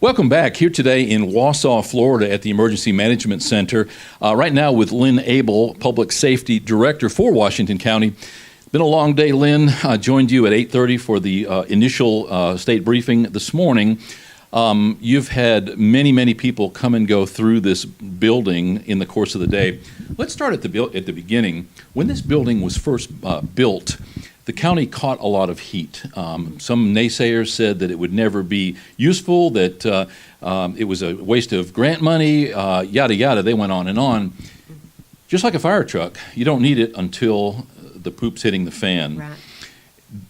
Welcome back here today in Wausau, Florida at the Emergency Management Center. Right now with Lynne Abel, Public Safety Director for Washington County. Been a long day, Lynne. Joined you at 8:30 for the initial state briefing this morning. You've had many people come and go through this building in the course of the day. Let's start at the beginning. When this building was first built, the county caught a lot of heat. Some naysayers said that it would never be useful, that it was a waste of grant money, yada yada. They went on and on. Just like a fire truck, you don't need it until the poop's hitting the fan. Right.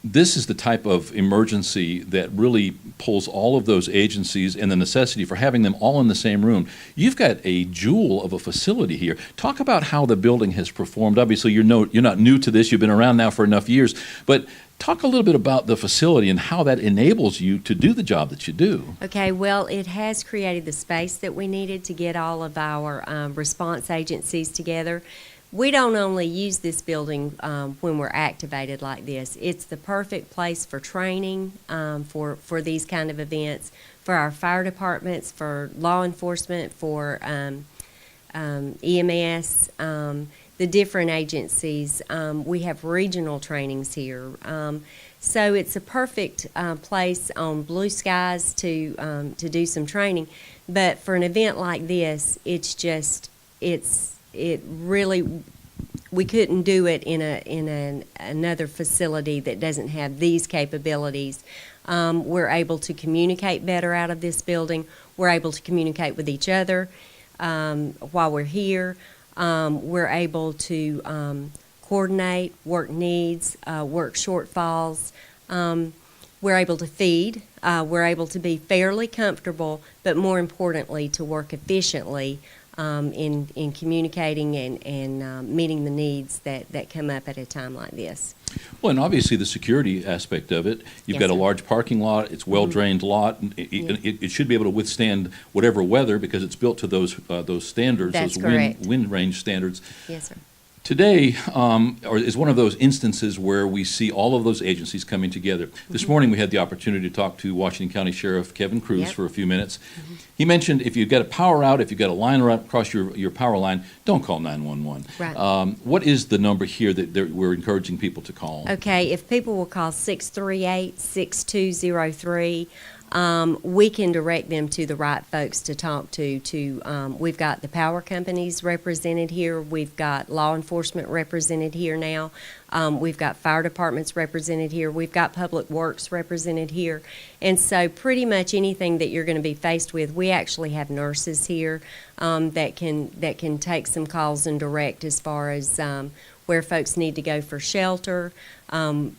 This is the type of emergency that really pulls all of those agencies and the necessity for having them all in the same room. You've got a jewel of a facility here. Talk about how the building has performed. Obviously, you're not new to this. You've been around now for enough years. But talk a little bit about the facility and how that enables you to do the job that you do. Okay, well, it has created the space that we needed to get all of our response agencies together. We don't only use this building when we're activated like this. It's the perfect place for training, for these kind of events, for our fire departments, for law enforcement, for EMS, the different agencies. We have regional trainings here. So it's a perfect place on blue skies to do some training. But for an event like this, it really, we couldn't do it in another facility that doesn't have these capabilities. We're able to communicate better out of this building. We're able to communicate with each other while we're here. We're able to coordinate, work needs, work shortfalls. We're able to feed. We're able to be fairly comfortable, but more importantly, to work efficiently in communicating and meeting the needs that come up at a time like this. Well, and obviously the security aspect of it. You've got a large parking lot. It's well-drained lot. It should be able to withstand whatever weather because it's built to those standards, That's those correct. wind range standards. Yes, sir. Today is one of those instances where we see all of those agencies coming together. This morning we had the opportunity to talk to Washington County Sheriff Kevin Cruz for a few minutes. He mentioned if you've got a power out, if you've got a line across your power line, don't call 911. Right. What is the number here that we're encouraging people to call? Okay, if people will call 638-6203, we can direct them to the right folks to talk to. We've got the power companies represented here. We've got law enforcement represented here now. We've got fire departments represented here. We've got public works represented here. And so pretty much anything that you're going to be faced with, we actually have nurses here that can take some calls and direct as far as where folks need to go for shelter.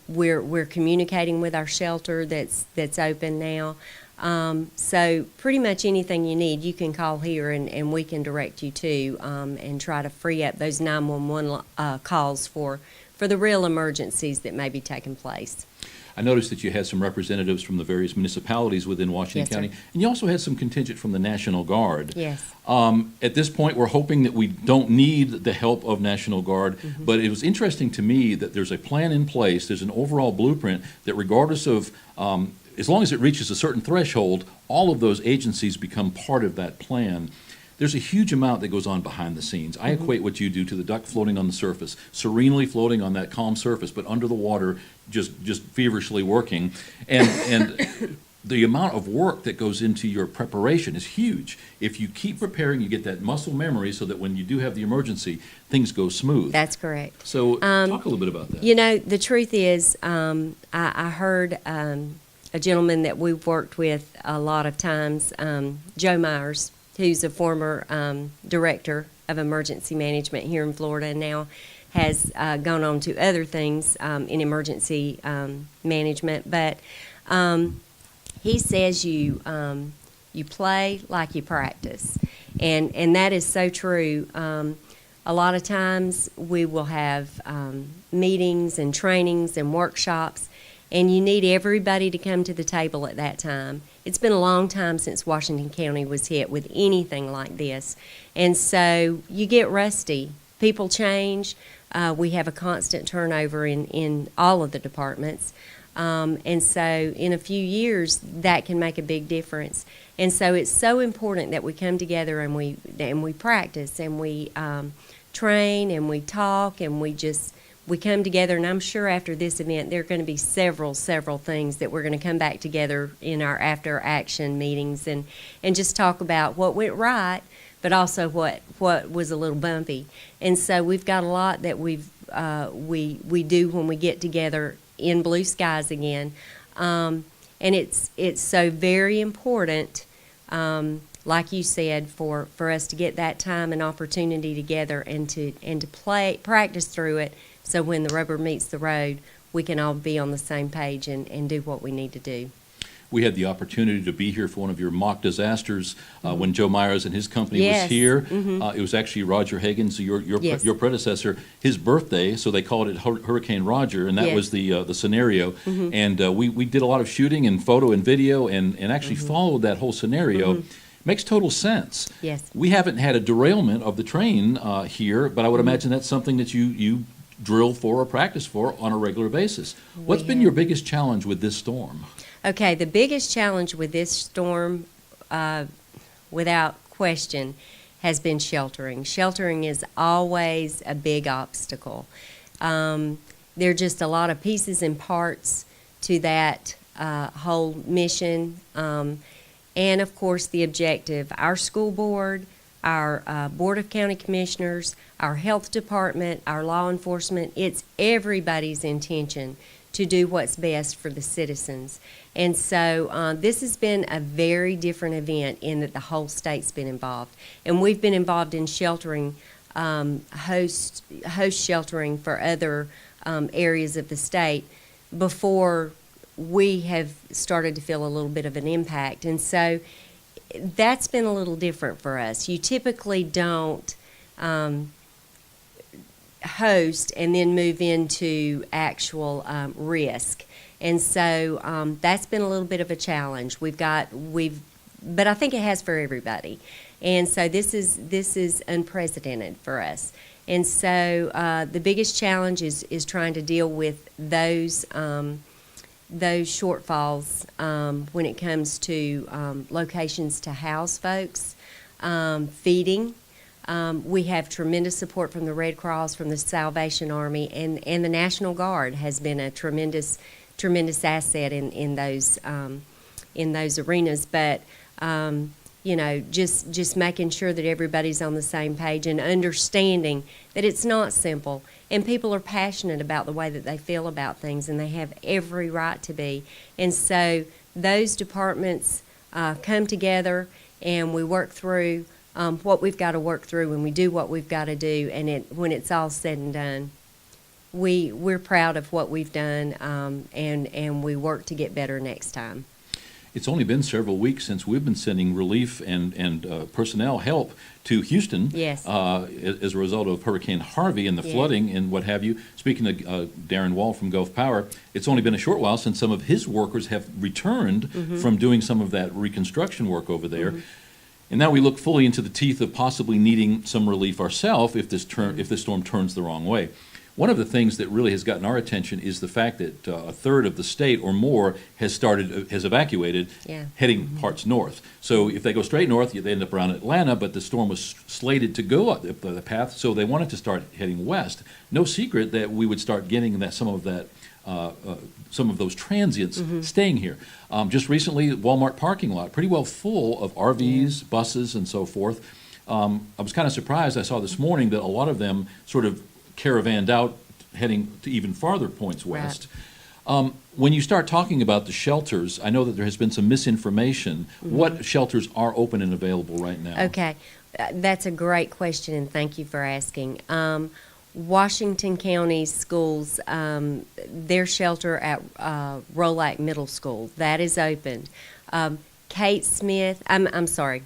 We're communicating with our shelter that's open now. So pretty much anything you need, you can call here and we can direct you to and try to free up those 911 calls for the real emergencies that may be taking place. I noticed that you had some representatives from the various municipalities within Washington County, and you also had some contingent from the National Guard. Yes. At this point, we're hoping that we don't need the help of National Guard, but it was interesting to me that there's a plan in place, there's an overall blueprint that regardless of, as long as it reaches a certain threshold, all of those agencies become part of that plan. There's a huge amount that goes on behind the scenes. I equate what you do to the duck floating on the surface, serenely floating on that calm surface, but under the water, just feverishly working. And the amount of work that goes into your preparation is huge. If you keep preparing, you get that muscle memory so that when you do have the emergency, things go smooth. That's correct. So talk a little bit about that. You know, the truth is, I heard a gentleman that we've worked with a lot of times, Joe Myers, who's a former director of emergency management here in Florida and now has gone on to other things in emergency management. But he says you play like you practice, and that is so true. A lot of times we will have meetings and trainings and workshops, and you need everybody to come to the table at that time. It's been a long time since Washington County was hit with anything like this, and so you get rusty. People change. We have a constant turnover in all of the departments. And so in a few years, that can make a big difference. And so it's so important that we come together and we practice and we train and we talk and we come together. And I'm sure after this event, there are going to be several things that we're going to come back together in our after action meetings and just talk about what went right, but also what was a little bumpy. And so we've got a lot that we do when we get together in blue skies again. And it's so very important, like you said, for us to get that time and opportunity together and to practice through it, so when the rubber meets the road, we can all be on the same page and do what we need to do. We had the opportunity to be here for one of your mock disasters when Joe Myers and his company Yes. was here. Mm-hmm. It was actually Roger Higgins, Yes. your predecessor, his birthday, so they called it Hurricane Roger, and that Yes. was the scenario. Mm-hmm. And we did a lot of shooting and photo and video and actually followed that whole scenario. Makes total sense. Yes. We haven't had a derailment of the train here, but I would imagine that's something that you drill for or practice for on a regular basis. What's been your biggest challenge with this storm? Okay, the biggest challenge with this storm, without question, has been sheltering. Sheltering is always a big obstacle. There are just a lot of pieces and parts to that whole mission. And, of course, the objective. Our school board, our Board of County Commissioners, our health department, our law enforcement, it's everybody's intention to do what's best for the citizens. And so this has been a very different event in that the whole state's been involved. And we've been involved in sheltering, host sheltering for other areas of the state before we have started to feel a little bit of an impact. And so that's been a little different for us. You typically don't host and then move into actual risk. And so that's been a little bit of a challenge. But I think it has for everybody. And so this is unprecedented for us. And so the biggest challenge is trying to deal with those shortfalls when it comes to locations to house folks, feeding. We have tremendous support from the Red Cross, from the Salvation Army, and the National Guard has been a tremendous asset in those arenas. But just making sure that everybody's on the same page and understanding that it's not simple. And people are passionate about the way that they feel about things, and they have every right to be. And so those departments come together, and we work through what we've got to work through, and we do what we've got to do. And when it's all said and done, we're proud of what we've done, and we work to get better next time. It's only been several weeks since we've been sending relief and personnel help to Houston. Yes. As a result of Hurricane Harvey and the flooding and what have you. Speaking of Darren Wall from Gulf Power, it's only been a short while since some of his workers have returned from doing some of that reconstruction work over there. And now we look fully into the teeth of possibly needing some relief ourselves if this storm turns the wrong way. One of the things that really has gotten our attention is the fact that a third of the state or more has evacuated, heading parts north. So if they go straight north, they end up around Atlanta, but the storm was slated to go up the path, so they wanted to start heading west. No secret that we would start getting some of those transients staying here. Just recently, Walmart parking lot, pretty well full of RVs, buses, and so forth. I was kind of surprised. I saw this morning that a lot of them sort of caravanned out, heading to even farther points west. Right. When you start talking about the shelters, I know that there has been some misinformation. What shelters are open and available right now? Okay, that's a great question, and thank you for asking. Washington County Schools, their shelter at Rolac Middle School, that is open. Kate Smith, I'm sorry,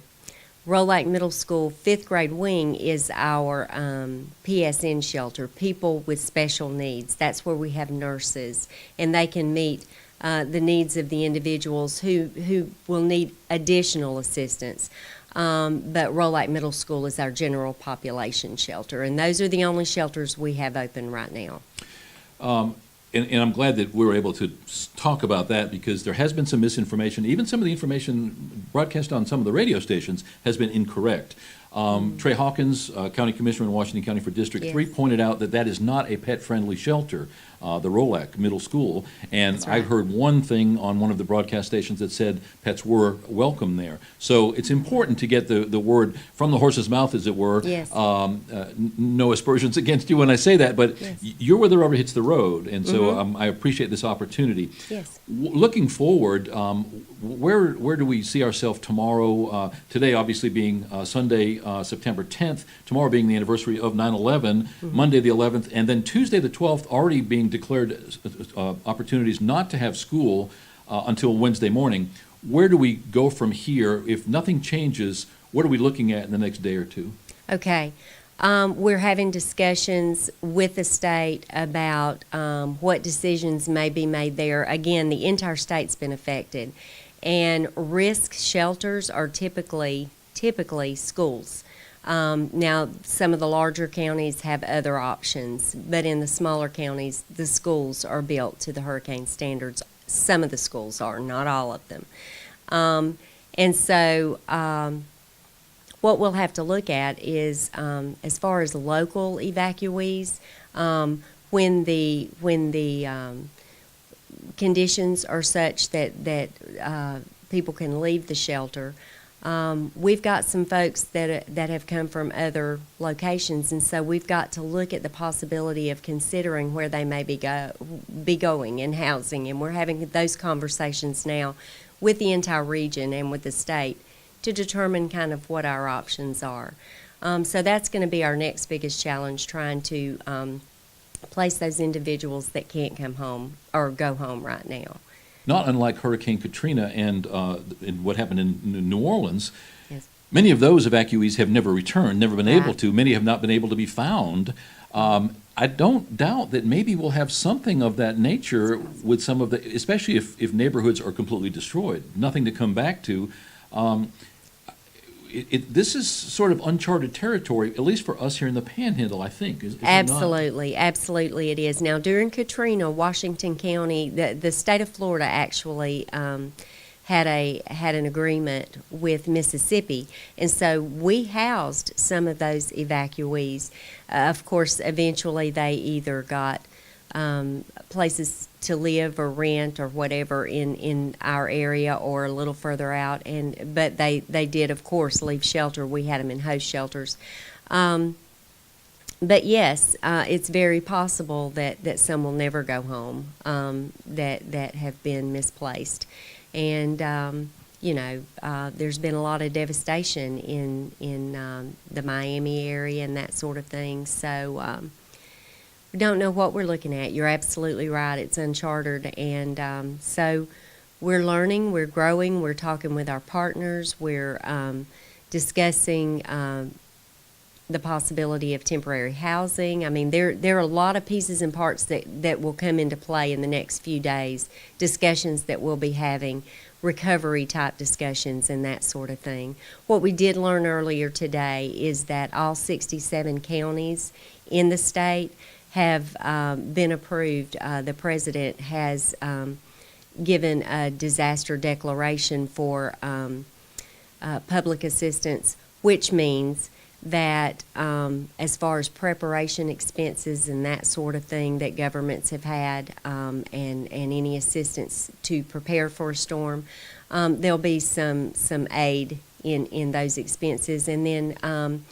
Rolac Middle School 5th grade wing is our PSN shelter, people with special needs. That's where we have nurses, and they can meet the needs of the individuals who will need additional assistance. But Rolac Middle School is our general population shelter, and those are the only shelters we have open right now. And I'm glad that we were able to talk about that, because there has been some misinformation. Even some of the information broadcast on some of the radio stations has been incorrect. Trey Hawkins, County Commissioner in Washington County for District 3, Yes. pointed out that that is not a pet-friendly shelter, the Rolac Middle School. And That's I right. heard one thing on one of the broadcast stations that said pets were welcome there. So it's important to get the word from the horse's mouth, as it were. Yes. No aspersions against you when I say that, but Yes. you're where the rubber hits the road. And so I appreciate this opportunity. Yes. Looking forward, where do we see ourselves tomorrow? Today, obviously, being Sunday, September 10th, tomorrow being the anniversary of 9/11, Monday the 11th, and then Tuesday the 12th already being declared opportunities not to have school until Wednesday morning. Where do we go from here? If nothing changes, what are we looking at in the next day or two? Okay. We're having discussions with the state about what decisions may be made there. Again, the entire state's been affected. And risk shelters are typically schools. Now, some of the larger counties have other options, but in the smaller counties, the schools are built to the hurricane standards. Some of the schools are, not all of them. And so what we'll have to look at is, as far as local evacuees, when the conditions are such that people can leave the shelter. We've got some folks that have come from other locations, and so we've got to look at the possibility of considering where they may be going and housing, and we're having those conversations now with the entire region and with the state to determine kind of what our options are. So that's going to be our next biggest challenge, trying to place those individuals that can't come home or go home right now. Not unlike Hurricane Katrina and what happened in New Orleans. Yes. Many of those evacuees have never returned, never been able Right. to. Many have not been able to be found. I don't doubt that maybe we'll have something of that nature with some of the, especially if neighborhoods are completely destroyed, nothing to come back to. This is sort of uncharted territory, at least for us here in the Panhandle, I think. Is it not? Absolutely it is. Now, during Katrina, Washington County, the state of Florida actually had an agreement with Mississippi, and so we housed some of those evacuees. Of course, eventually they either got places to live or rent or whatever in our area or a little further out, but they did, of course, leave shelter. We had them in host shelters. But yes, it's very possible that some will never go home, that have been misplaced. And, there's been a lot of devastation in the Miami area and that sort of thing. So we don't know what we're looking at. You're absolutely right. It's uncharted. And so we're learning, we're growing, we're talking with our partners, we're discussing the possibility of temporary housing. I mean, there are a lot of pieces and parts that will come into play in the next few days, discussions that we'll be having, recovery type discussions and that sort of thing. What we did learn earlier today is that all 67 counties in the state have been approved. The president has given a disaster declaration for public assistance, which means that as far as preparation expenses and that sort of thing that governments have had, and any assistance to prepare for a storm, there'll be some aid in those expenses. And then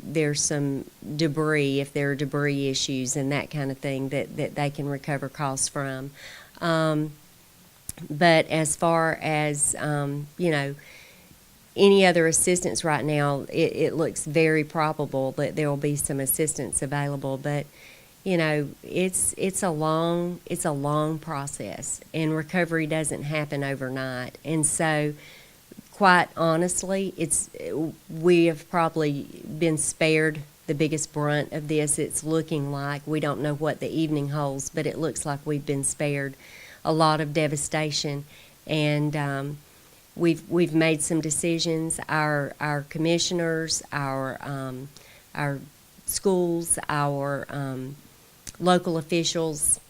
there's some debris, if there are debris issues and that kind of thing, that they can recover costs from. But as far as any other assistance right now, it looks very probable that there will be some assistance available. But it's a long process, and recovery doesn't happen overnight. And so, quite honestly, we have probably been spared the biggest brunt of this. It's looking like, we don't know what the evening holds, but it looks like we've been spared a lot of devastation. And we've made some decisions. Our commissioners, our schools, our local officials,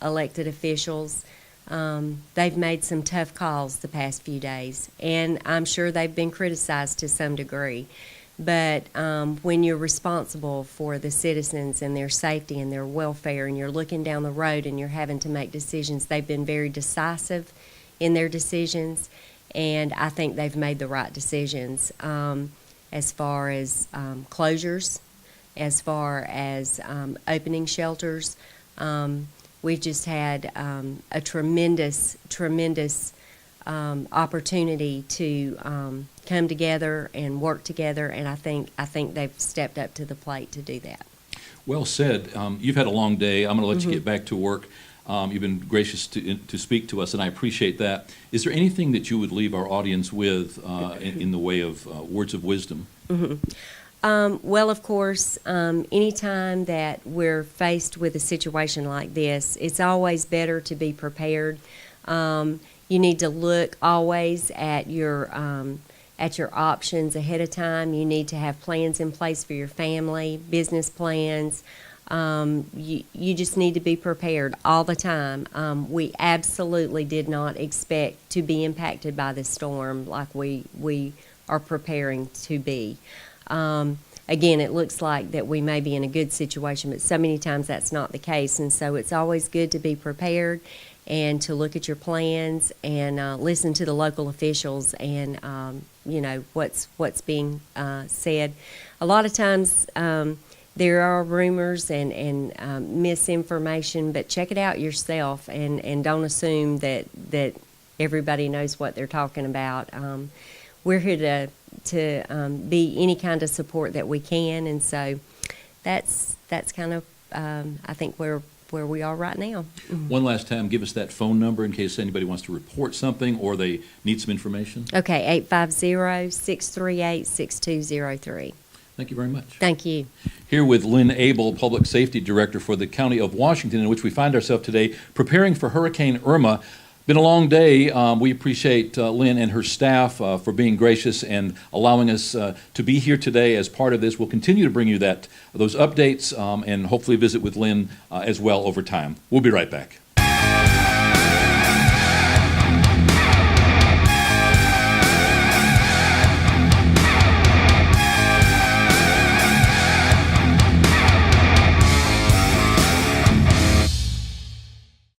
elected officials. They've made some tough calls the past few days, and I'm sure they've been criticized to some degree. But when you're responsible for the citizens and their safety and their welfare, and you're looking down the road and you're having to make decisions, they've been very decisive in their decisions, and I think they've made the right decisions as far as closures, as far as opening shelters. We've just had a tremendous opportunity to come together and work together, and I think they've stepped up to the plate to do that. Well said. You've had a long day. I'm going to let you get back to work. You've been gracious to speak to us, and I appreciate that. Is there anything that you would leave our audience with in the way of words of wisdom? Well, of course, anytime that we're faced with a situation like this, it's always better to be prepared. You need to look always at your options ahead of time. You need to have plans in place for your family, business plans. You just need to be prepared all the time. We absolutely did not expect to be impacted by this storm like we are preparing to be. Again, it looks like that we may be in a good situation, but so many times that's not the case, and so it's always good to be prepared and to look at your plans and listen to the local officials and what's being said. A lot of times there are rumors and misinformation, but check it out yourself and don't assume that everybody knows what they're talking about. We're here to be any kind of support that we can, and so that's kind of I think where we are right now. One last time, give us that phone number in case anybody wants to report something or they need some information. Okay, 850-638-6203. Thank you very much. Thank you. Here with Lynne Abel, Public Safety Director for the County of Washington, in which we find ourselves today preparing for Hurricane Irma. Been a long day. We appreciate Lynne and her staff for being gracious and allowing us to be here today as part of this. We'll continue to bring you those updates and hopefully visit with Lynne as well over time. We'll be right back.